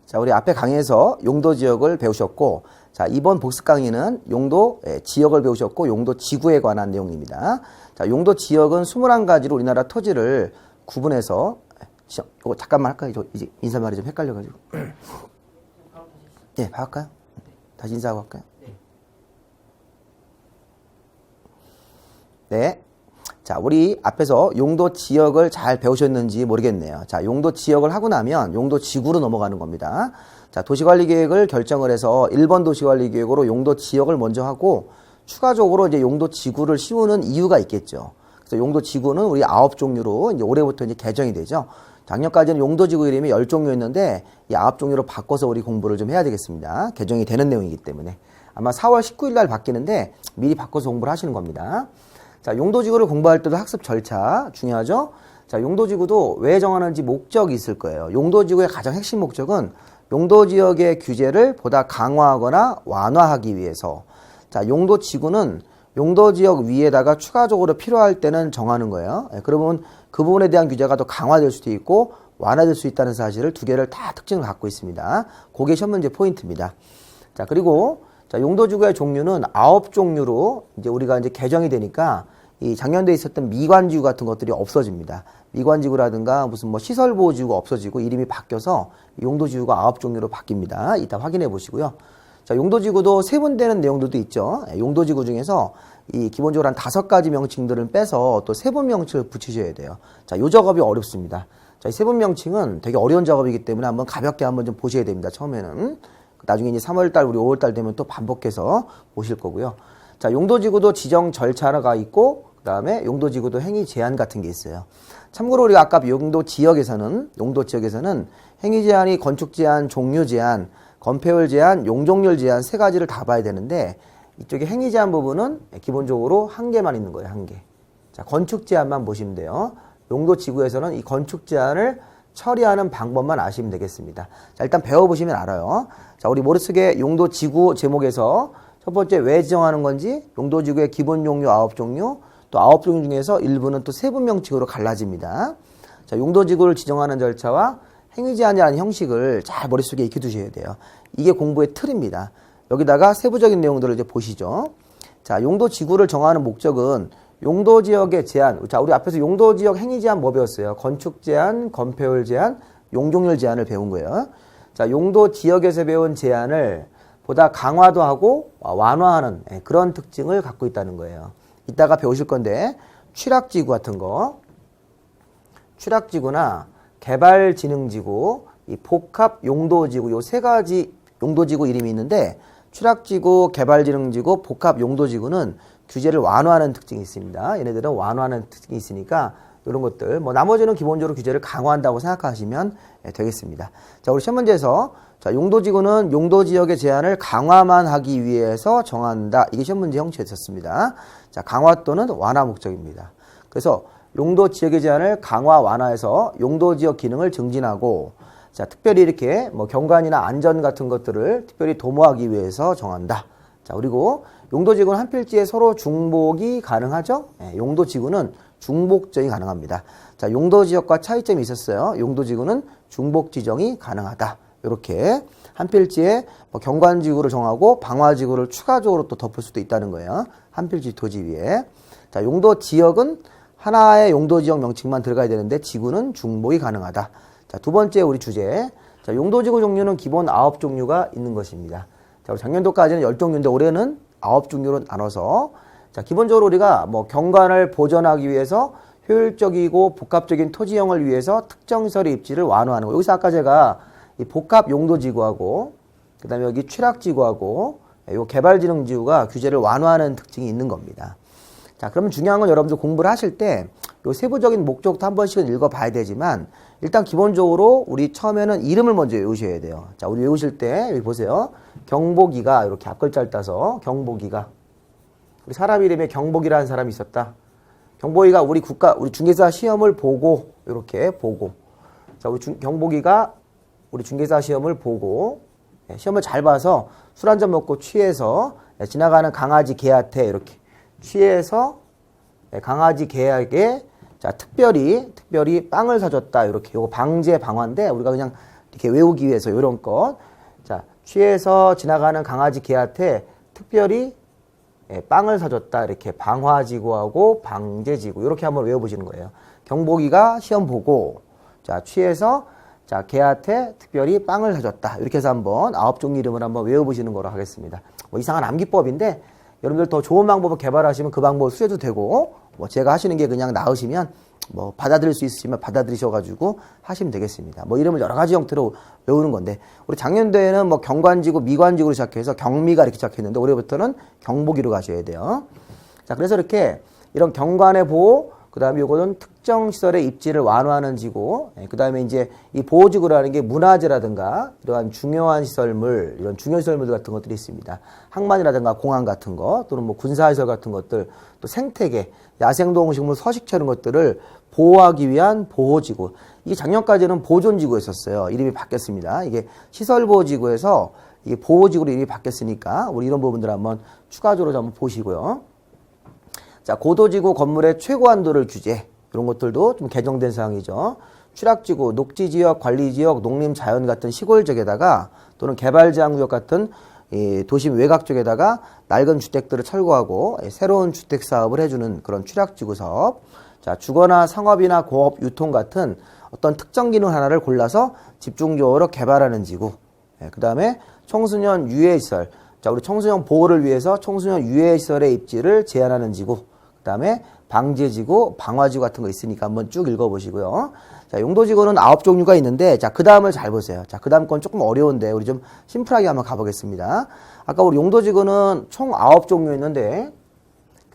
자, 우리 앞에 강의에서 용도 지역을 배우셨고, 자, 이번 복습 강의는 용도 지역을 배우셨고, 용도 지구에 관한 내용입니다. 자, 용도 지역은 21가지로 우리나라 토지를 구분해서, 이거 잠깐만 할까요? 이제 인사말이 좀 헷갈려가지고. 네, 할까요? 다시 인사하고 할까요? 네. 자, 우리 앞에서 용도 지역을 잘 배우셨는지 모르겠네요. 자, 용도 지역을 하고 나면 용도 지구로 넘어가는 겁니다. 자, 도시관리계획을 결정을 해서 1번 도시관리계획으로 용도 지역을 먼저 하고 추가적으로 이제 용도 지구를 씌우는 이유가 있겠죠. 그래서 용도 지구는 우리 9종류로 이제 올해부터 이제 개정이 되죠. 작년까지는 용도 지구 이름이 10종류였는데 이 9종류로 바꿔서 우리 공부를 좀 해야 되겠습니다. 개정이 되는 내용이기 때문에. 아마 4월 19일 날 바뀌는데 미리 바꿔서 공부를 하시는 겁니다. 자, 용도지구를 공부할 때도 학습 절차 중요하죠? 자, 용도지구도 왜 정하는지 목적이 있을 거예요. 용도지구의 가장 핵심 목적은 용도지역의 규제를 보다 강화하거나 완화하기 위해서. 자, 용도지구는 용도지역 위에다가 추가적으로 필요할 때는 정하는 거예요. 그러면 그 부분에 대한 규제가 더 강화될 수도 있고 완화될 수 있다는 사실을 두 개를 다 특징을 갖고 있습니다. 그게 시험 문제 포인트입니다. 자, 그리고 자, 용도지구의 종류는 9종류로 이제 우리가 이제 개정이 되니까 이 작년도에 있었던 미관지구 같은 것들이 없어집니다. 미관지구라든가 무슨 뭐 시설보호지구가 없어지고 이름이 바뀌어서 용도지구가 9종류로 바뀝니다. 이따 확인해 보시고요. 자, 용도지구도 세분되는 내용들도 있죠. 용도지구 중에서 이 기본적으로 한 5가지 명칭들을 빼서 또 세분 명칭을 붙이셔야 돼요. 자, 요 작업이 어렵습니다. 자, 이 세분 명칭은 되게 어려운 작업이기 때문에 한번 가볍게 한번 좀 보셔야 됩니다. 처음에는. 나중에 이제 3월달, 우리 5월달 되면 또 반복해서 보실 거고요. 자, 용도지구도 지정 절차가 있고, 그 다음에 용도지구도 행위 제한 같은 게 있어요. 참고로 우리가 아까 용도 지역에서는 행위 제한이 건축 제한, 종류 제한, 건폐율 제한, 용적률 제한 3가지를 다 봐야 되는데, 이쪽에 행위 제한 부분은 기본적으로 1개만 있는 거예요, 1개. 자, 건축 제한만 보시면 돼요. 용도지구에서는 이 건축 제한을 처리하는 방법만 아시면 되겠습니다. 자, 일단 배워보시면 알아요. 자, 우리 머릿속에 용도지구 제목에서 첫 번째 왜 지정하는 건지, 용도지구의 기본 종류 9종류, 또 9종류 중에서 일부는 또 세분 명칭으로 갈라집니다. 자, 용도지구를 지정하는 절차와 행위 제한이라는 형식을 잘 머릿속에 익혀두셔야 돼요. 이게 공부의 틀입니다. 여기다가 세부적인 내용들을 이제 보시죠. 자, 용도지구를 정하는 목적은 용도지역의 제한. 자, 우리 앞에서 용도지역 행위 제한 뭐 배웠어요? 건축 제한, 건폐율 제한, 용적률 제한을 배운 거예요. 자, 용도지역에서 배운 제한을 보다 강화도 하고 완화하는 그런 특징을 갖고 있다는 거예요. 이따가 배우실 건데 취락지구 같은 거, 취락지구나 개발진흥지구, 이 복합용도지구 요 3가지 용도지구 이름이 있는데 취락지구, 개발진흥지구, 복합용도지구는 규제를 완화하는 특징이 있습니다. 얘네들은 완화하는 특징이 있으니까 이런 것들, 뭐 나머지는 기본적으로 규제를 강화한다고 생각하시면 되겠습니다. 자, 우리 시험 문제에서 자, 용도지구는 용도지역의 제한을 강화만 하기 위해서 정한다. 이게 시험 문제 형식이었습니다. 자, 강화 또는 완화 목적입니다. 그래서 용도지역의 제한을 강화, 완화해서 용도지역 기능을 증진하고, 자, 특별히 이렇게 뭐 경관이나 안전 같은 것들을 특별히 도모하기 위해서 정한다. 자, 그리고 용도지구는 한 필지에 서로 중복이 가능하죠? 용도지구는 중복지정이 가능합니다. 자, 용도지역과 차이점이 있었어요. 용도지구는 중복 지정이 가능하다. 이렇게 한 필지에 뭐 경관지구를 정하고 방화지구를 추가적으로 또 덮을 수도 있다는 거예요. 한 필지 토지 위에. 자, 용도지역은 하나의 용도지역 명칭만 들어가야 되는데 지구는 중복이 가능하다. 자, 두 번째 우리 주제. 자, 용도지구 종류는 기본 9종류가 있는 것입니다. 자, 우리 작년도까지는 10종류인데 올해는 9종류로 나눠서, 자, 기본적으로 우리가 뭐 경관을 보존하기 위해서 효율적이고 복합적인 토지형을 위해서 특정 시설의 입지를 완화하는 거. 여기서 아까 제가 이 복합 용도지구하고 그 다음에 여기 취락지구하고 요 개발진흥지구가 규제를 완화하는 특징이 있는 겁니다. 자, 그러면 중요한 건 여러분들 공부를 하실 때 요 세부적인 목적도 한 번씩은 읽어봐야 되지만 일단 기본적으로 우리 처음에는 이름을 먼저 외우셔야 돼요. 자, 우리 외우실 때 여기 보세요. 경보기가 이렇게 앞글자를 따서 경보기가, 우리 사람 이름에 경보기라는 사람이 있었다. 경보기가 우리 중개사 시험을 보고 이렇게 보고, 자, 우리 경보기가 우리 중개사 시험을 보고 시험을 잘 봐서 술 한잔 먹고 취해서 지나가는 강아지 개한테 이렇게 취해서 강아지 개에게 자, 특별히 빵을 사줬다. 이렇게 요거 방제 방화인데 우리가 그냥 이렇게 외우기 위해서 요런 것. 자, 취해서 지나가는 강아지 개한테 특별히 빵을 사줬다. 이렇게 방화지구하고 방제지구. 이렇게 한번 외워보시는 거예요. 경복이가 시험 보고, 자, 취해서, 자, 개한테 특별히 빵을 사줬다. 이렇게 해서 한번 9종류 이름을 한번 외워보시는 거로 하겠습니다. 뭐 이상한 암기법인데, 여러분들 더 좋은 방법을 개발하시면 그 방법을 쓰셔도 되고, 뭐 제가 하시는 게 그냥 나으시면, 뭐 받아들일 수 있으시면 받아들이셔가지고 하시면 되겠습니다. 뭐 이름을 여러 가지 형태로 외우는 건데, 우리 작년도에는 뭐 경관지구, 미관지구로 시작해서 경미가 이렇게 시작했는데, 올해부터는 경복이로 가셔야 돼요. 자, 그래서 이렇게 이런 경관의 보호, 그 다음에 요거는 특정 시설의 입지를 완화하는 지구, 그 다음에 이제 이 보호지구라는 게 문화재라든가 이러한 중요한 시설물, 이런 중요시설물 같은 것들이 있습니다. 항만이라든가 공항 같은 거, 또는 뭐 군사시설 같은 것들, 또 생태계, 야생동식물, 서식처 이런 것들을 보호하기 위한 보호지구. 이게 작년까지는 보존지구였었어요. 이름이 바뀌었습니다. 이게 시설보호지구에서 이게 보호지구로 이름이 바뀌었으니까 우리 이런 부분들 한번 추가적으로 한번 보시고요. 자, 고도지구 건물의 최고 한도를 규제. 이런 것들도 좀 개정된 사항이죠. 추락지구, 녹지지역, 관리지역, 농림자연 같은 시골 지역에다가 또는 개발제한구역 같은 이 도심 외곽 쪽에다가 낡은 주택들을 철거하고 새로운 주택 사업을 해주는 그런 추락지구 사업. 자, 주거나 상업이나 공업, 유통 같은 어떤 특정 기능 하나를 골라서 집중적으로 개발하는 지구. 그 다음에 청소년 유해시설. 자, 우리 청소년 보호를 위해서 청소년 유해시설의 입지를 제한하는 지구. 그 다음에 방제지구, 방화지구 같은 거 있으니까 한번 쭉 읽어보시고요. 자, 용도지구는 9종류가 있는데, 자, 그 다음을 잘 보세요. 자, 그 다음 건 조금 어려운데, 우리 좀 심플하게 한번 가보겠습니다. 아까 우리 용도지구는 총 9종류 있는데,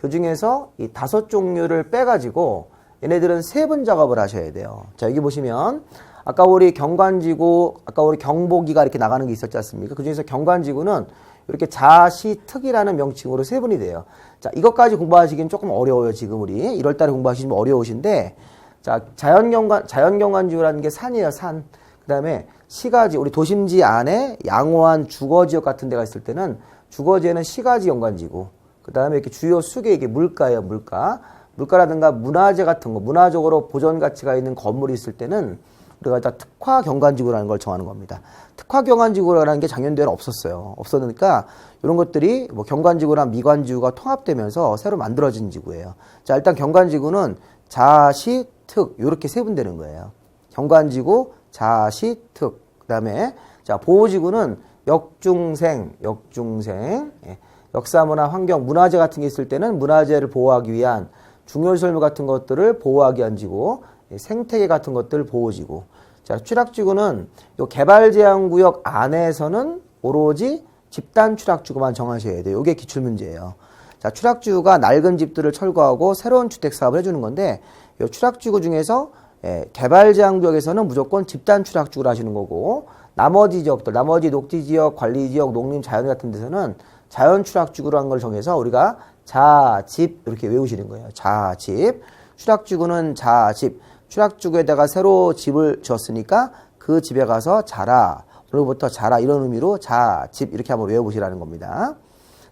그 중에서 이 5종류를 빼가지고, 얘네들은 세분 작업을 하셔야 돼요. 자, 여기 보시면, 아까 우리 경관지구, 아까 우리 경보기가 이렇게 나가는 게 있었지 않습니까? 그 중에서 경관지구는 이렇게 자시특이라는 명칭으로 세분이 돼요. 자, 이것까지 공부하시기는 조금 어려워요, 지금 우리. 1월 달에 공부하시면 어려우신데, 자, 자연경관지구라는 게 산이에요, 산. 그 다음에 시가지, 우리 도심지 안에 양호한 주거지역 같은 데가 있을 때는 주거지에는 시가지 연관지구. 그 다음에 이렇게 주요 수계, 이게 물가예요, 물가. 물가라든가 문화재 같은 거, 문화적으로 보존 가치가 있는 건물이 있을 때는 우리가 다 특화 경관지구라는 걸 정하는 겁니다. 특화 경관지구라는 게 작년도에는 없었어요. 없었으니까 이런 것들이 뭐 경관지구랑 미관지구가 통합되면서 새로 만들어진 지구예요. 자, 일단 경관지구는 자시, 특 이렇게 세분되는 거예요. 경관지구, 자시, 특. 그다음에 자, 보호지구는 역중생. 예. 역사문화, 환경, 문화재 같은 게 있을 때는 문화재를 보호하기 위한 중요시설물 같은 것들을 보호하기 위한 지구. 생태계 같은 것들 보호지구. 자, 추락지구는 요 개발제한구역 안에서는 오로지 집단 추락지구만 정하셔야 돼요. 이게 기출문제예요. 자, 추락지구가 낡은 집들을 철거하고 새로운 주택 사업을 해주는 건데, 요 추락지구 중에서 개발제한구역에서는 무조건 집단 추락지구를 하시는 거고, 나머지 지역들, 나머지 녹지지역, 관리지역, 농림자연 같은 데서는 자연 추락지구로 한 걸 정해서 우리가 자집 이렇게 외우시는 거예요. 자집. 추락지구는 자집. 추락지구에다가 새로 집을 지었으니까 그 집에 가서 자라. 오늘부터 자라. 이런 의미로 자집 이렇게 한번 외워보시라는 겁니다.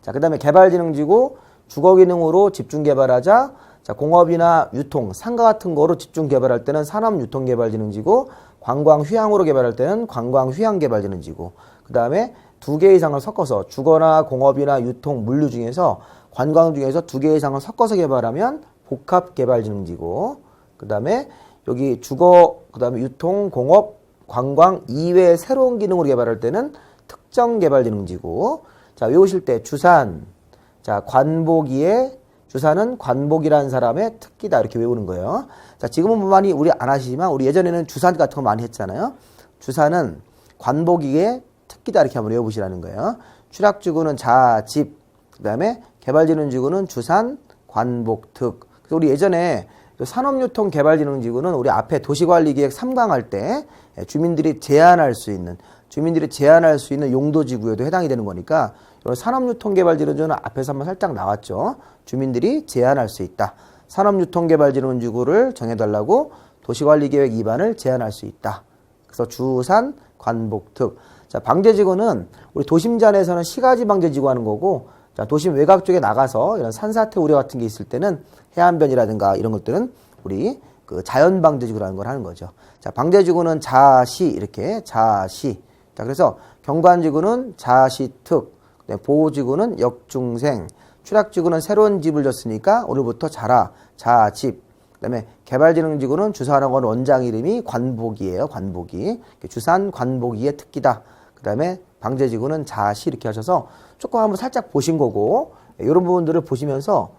자, 그 다음에 개발지능지구, 주거기능으로 집중개발하자. 자, 공업이나 유통, 상가 같은 거로 집중개발할 때는 산업유통개발지능지구, 관광휴양으로 개발할 때는 관광휴양개발지능지구. 그 다음에 2개 이상을 섞어서 주거나 공업이나 유통, 물류 중에서 관광 중에서 2개 이상을 섞어서 개발하면 복합개발지능지구. 그 다음에 여기 주거, 그 다음에 유통, 공업, 관광 이외의 새로운 기능으로 개발할 때는 특정개발지능지구. 자, 외우실 때 주산, 자, 관복이의 주산은 관복이라는 사람의 특기다 이렇게 외우는 거예요. 자, 지금은 많이 우리 안 하시지만 우리 예전에는 주산 같은 거 많이 했잖아요. 주산은 관복이의 특기다 이렇게 한번 외워보시라는 거예요. 추락지구는 자집, 그 다음에 개발지능지구는 주산, 관복, 특. 그래서 우리 예전에 산업유통개발지능지구는 우리 앞에 도시관리계획 3강 할 때 주민들이 제한할 수 있는 용도지구에도 해당이 되는 거니까 산업유통개발지능지구는 앞에서 한번 살짝 나왔죠. 주민들이 제한할 수 있다. 산업유통개발지능지구를 정해달라고 도시관리계획 2반을 제한할 수 있다. 그래서 주산, 관복, 특. 자, 방제지구는 우리 도심지 안에서는 시가지 방제지구 하는 거고, 자, 도심 외곽 쪽에 나가서 이런 산사태 우려 같은 게 있을 때는 해안변이라든가 이런 것들은 우리 그 자연방제지구라는 걸 하는 거죠. 자, 방제지구는 자시, 이렇게, 자시. 자, 그래서 경관지구는 자시특, 보호지구는 역중생, 추락지구는 새로운 집을 졌으니까 오늘부터 자라, 자집. 그 다음에 개발진흥지구는 주산학원 원장 이름이 관복이에요, 관복이. 주산 관복이의 특기다. 그 다음에 방제지구는 자시 이렇게 하셔서 조금 한번 살짝 보신 거고, 이런 부분들을 보시면서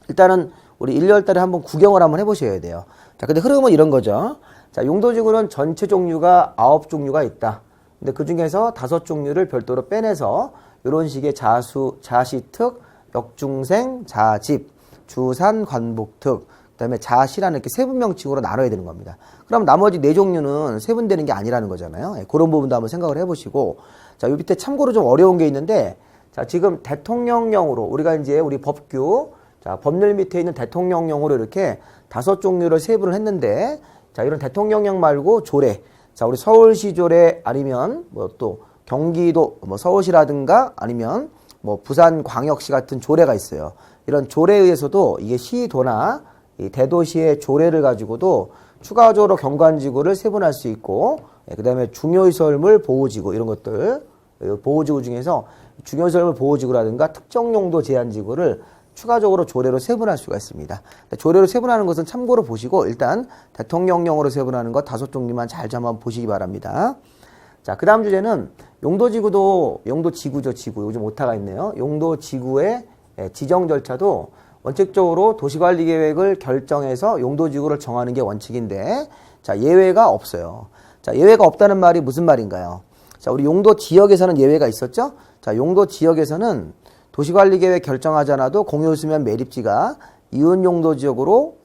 일단은 우리 1월 달에 한번 구경을 한번 해보셔야 돼요. 자, 근데 흐름은 이런 거죠. 자, 용도지구는 전체 종류가 9종류가 있다. 근데 그 중에서 5종류를 별도로 빼내서 이런 식의 자시특, 역중생, 자집, 주산, 관복특, 그 다음에 자시라는 이렇게 세분명칭으로 나눠야 되는 겁니다. 그럼 나머지 4종류는 세분되는 게 아니라는 거잖아요. 그런 부분도 한번 생각을 해보시고, 자, 요 밑에 참고로 좀 어려운 게 있는데, 자, 지금 대통령령으로 우리가 이제 우리 법규, 자, 법률 밑에 있는 대통령령으로 이렇게 5종류를 세분을 했는데, 자, 이런 대통령령 말고 조례, 자, 우리 서울시 조례 아니면 뭐 또 경기도 뭐 서울시라든가 아니면 뭐 부산광역시 같은 조례가 있어요. 이런 조례에 의해서도 이게 시도나 이 대도시의 조례를 가지고도 추가적으로 경관지구를 세분할 수 있고, 그 다음에 중요시설물 보호지구 이런 것들, 보호지구 중에서 중요시설물 보호지구라든가 특정용도 제한지구를 추가적으로 조례로 세분할 수가 있습니다. 조례로 세분하는 것은 참고로 보시고 일단 대통령령으로 세분하는 것 5종류만 잘 좀 한번 보시기 바랍니다. 자, 그 다음 주제는 용도지구도, 용도지구죠, 지구. 요즘 오타가 있네요. 용도지구의 지정 절차도 원칙적으로 도시관리계획을 결정해서 용도지구를 정하는 게 원칙인데, 자, 예외가 없어요. 자, 예외가 없다는 말이 무슨 말인가요? 자, 우리 용도지역에서는 예외가 있었죠? 자, 용도지역에서는 도시관리계획 결정하지 않아도 공유수면 매립지가 이웃용도지역으로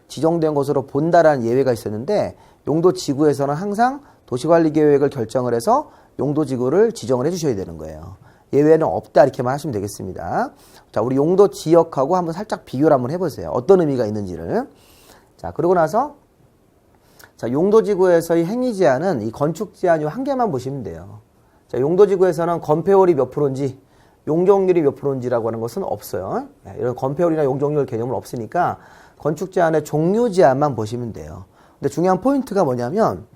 지정된 것으로 본다라는 예외가 있었는데, 용도지구에서는 항상 도시관리계획을 결정을 해서 용도지구를 지정을 해주셔야 되는 거예요. 예외는 없다 이렇게만 하시면 되겠습니다. 자, 우리 용도지역하고 한번 살짝 비교를 한번 해보세요. 어떤 의미가 있는지를. 자, 그러고 나서 자, 용도지구에서의 행위제한은 이 건축제한 요 한 개만 보시면 돼요. 자, 용도지구에서는 건폐율이 몇 프로인지 용적률이 몇 프로인지라고 하는 것은 없어요. 이런 건폐율이나 용적률 개념은 없으니까 건축제한의 종류제한만 보시면 돼요. 근데 중요한 포인트가 뭐냐면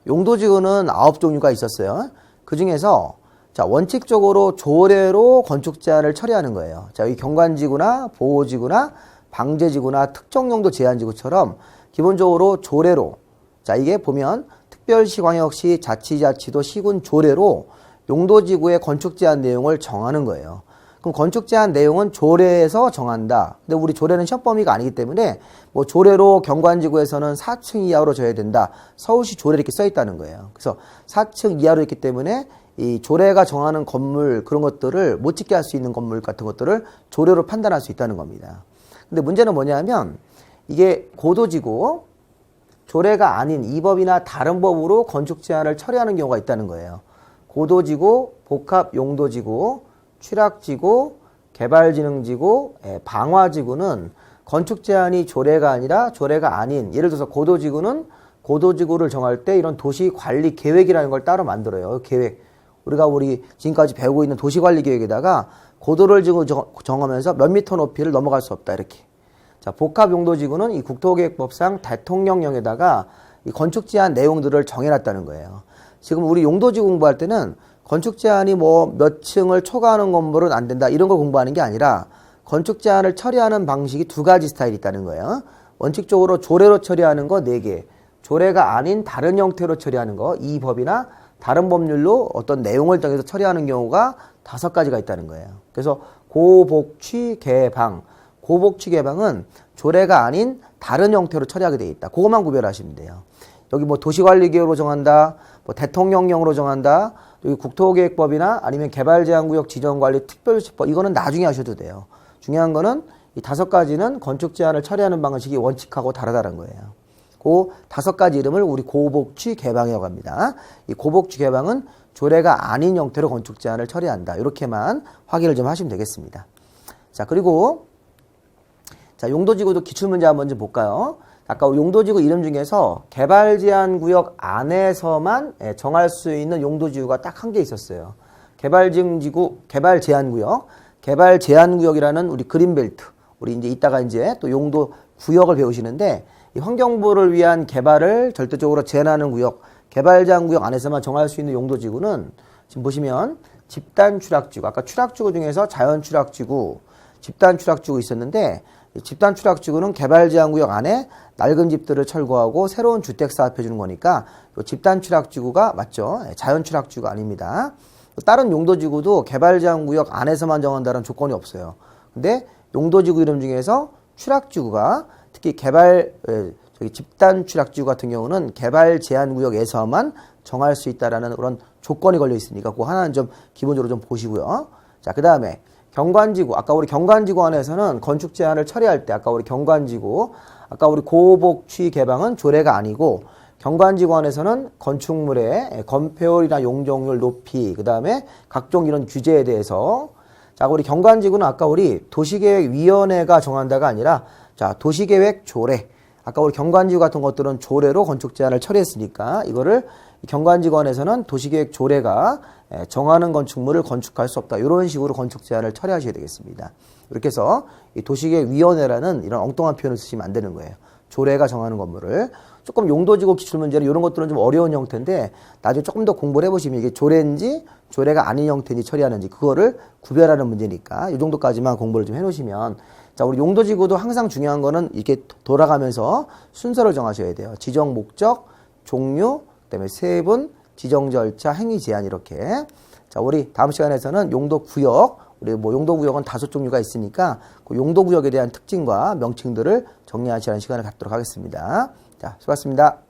용도지구는 9종류가 있었어요. 그 중에서 자, 원칙적으로 조례로 건축제한을 처리하는 거예요. 자, 이 경관지구나 보호지구나 방제지구나 특정용도 제한지구처럼 기본적으로 조례로, 자, 이게 보면 특별시, 광역시, 자치자치도, 시군 조례로 용도지구의 건축제한 내용을 정하는 거예요. 그럼 건축제한 내용은 조례에서 정한다. 근데 우리 조례는 시험 범위가 아니기 때문에 뭐 조례로 경관지구에서는 4층 이하로 져야 된다. 서울시 조례 이렇게 써 있다는 거예요. 그래서 4층 이하로 있기 때문에 이 조례가 정하는 건물 그런 것들을 못 짓게 할 수 있는 건물 같은 것들을 조례로 판단할 수 있다는 겁니다. 근데 문제는 뭐냐면 이게 고도지구 조례가 아닌 이 법이나 다른 법으로 건축 제한을 처리하는 경우가 있다는 거예요. 고도지구, 복합용도지구, 취락지구, 개발진흥지구, 방화지구는 건축 제한이 조례가 아니라 조례가 아닌, 예를 들어서 고도지구는 고도지구를 정할 때 이런 도시관리계획이라는 걸 따로 만들어요. 계획. 우리가 지금까지 배우고 있는 도시관리계획에다가 고도를 정하면서 몇 미터 높이를 넘어갈 수 없다. 이렇게. 자, 복합용도지구는 이 국토계획법상 대통령령에다가 이 건축 제한 내용들을 정해놨다는 거예요. 지금 우리 용도지구 공부할 때는 건축 제한이 뭐 몇 층을 초과하는 건물은 안 된다. 이런 걸 공부하는 게 아니라 건축 제한을 처리하는 방식이 2가지 스타일이 있다는 거예요. 원칙적으로 조례로 처리하는 거 4개. 조례가 아닌 다른 형태로 처리하는 거, 이 법이나 다른 법률로 어떤 내용을 정해서 처리하는 경우가 5가지가 있다는 거예요. 그래서 고복취 개방. 고복취 개방은 조례가 아닌 다른 형태로 처리하게 되어 있다. 그것만 구별하시면 돼요. 여기 뭐 도시관리계획으로 정한다, 뭐 대통령령으로 정한다, 여기 국토계획법이나 아니면 개발제한구역 지정관리 특별시법, 이거는 나중에 하셔도 돼요. 중요한 거는 이 5가지는 건축 제한을 처리하는 방식이 원칙하고 다르다는 거예요. 그 5가지 이름을 우리 고복취 개방이라고 합니다. 이 고복취 개방은 조례가 아닌 형태로 건축 제한을 처리한다. 이렇게만 확인을 좀 하시면 되겠습니다. 자, 그리고 자, 용도지구도 기출문제 한번 좀 볼까요? 아까 용도지구 이름 중에서 개발제한구역 안에서만 정할 수 있는 용도지구가 딱 1개 있었어요. 개발증지구, 개발제한구역, 개발제한구역이라는 우리 그린벨트. 우리 이제 이따가 이제 또 용도구역을 배우시는데 이 환경부를 위한 개발을 절대적으로 제한하는 구역, 개발 제한 구역 안에서만 정할 수 있는 용도지구는 지금 보시면 집단 추락지구, 아까 추락지구 중에서 자연 추락지구, 집단 추락지구 있었는데 이 집단 추락지구는 개발 제한 구역 안에 낡은 집들을 철거하고 새로운 주택 사업해 주는 거니까 집단 추락지구가 맞죠. 자연 추락지구가 아닙니다. 다른 용도지구도 개발 제한 구역 안에서만 정한다는 조건이 없어요. 근데 용도지구 이름 중에서 추락지구가 특히 집단 추락지구 같은 경우는 개발 제한 구역에서만 정할 수 있다라는 그런 조건이 걸려 있으니까 그거 하나는 좀 기본적으로 좀 보시고요. 자, 그 다음에 경관지구. 아까 우리 경관지구 안에서는 건축 제한을 처리할 때 아까 우리 경관지구, 아까 우리 고복취 개방은 조례가 아니고 경관지구 안에서는 건축물의 건폐율이나 용적률 높이, 그 다음에 각종 이런 규제에 대해서 자, 우리 경관지구는 아까 우리 도시계획위원회가 정한다가 아니라 자, 도시계획 조례. 아까 우리 경관지구 같은 것들은 조례로 건축 제한을 처리했으니까 이거를 경관지구 안에서는 도시계획 조례가 정하는 건축물을 건축할 수 없다. 이런 식으로 건축 제한을 처리하셔야 되겠습니다. 이렇게 해서 이 도시계획위원회라는 이런 엉뚱한 표현을 쓰시면 안 되는 거예요. 조례가 정하는 건물을. 조금 용도지구 기출문제는 이런 것들은 좀 어려운 형태인데 나중에 조금 더 공부를 해보시면 이게 조례인지 조례가 아닌 형태인지 처리하는지 그거를 구별하는 문제니까 이 정도까지만 공부를 좀 해놓으시면 자, 우리 용도지구도 항상 중요한 거는 이렇게 돌아가면서 순서를 정하셔야 돼요. 지정 목적, 종류, 그다음에 세분, 지정 절차, 행위 제한 이렇게. 자, 우리 다음 시간에서는 용도구역, 우리 뭐 용도구역은 5종류가 있으니까 그 용도구역에 대한 특징과 명칭들을 정리하시는 시간을 갖도록 하겠습니다. 자, 수고하셨습니다.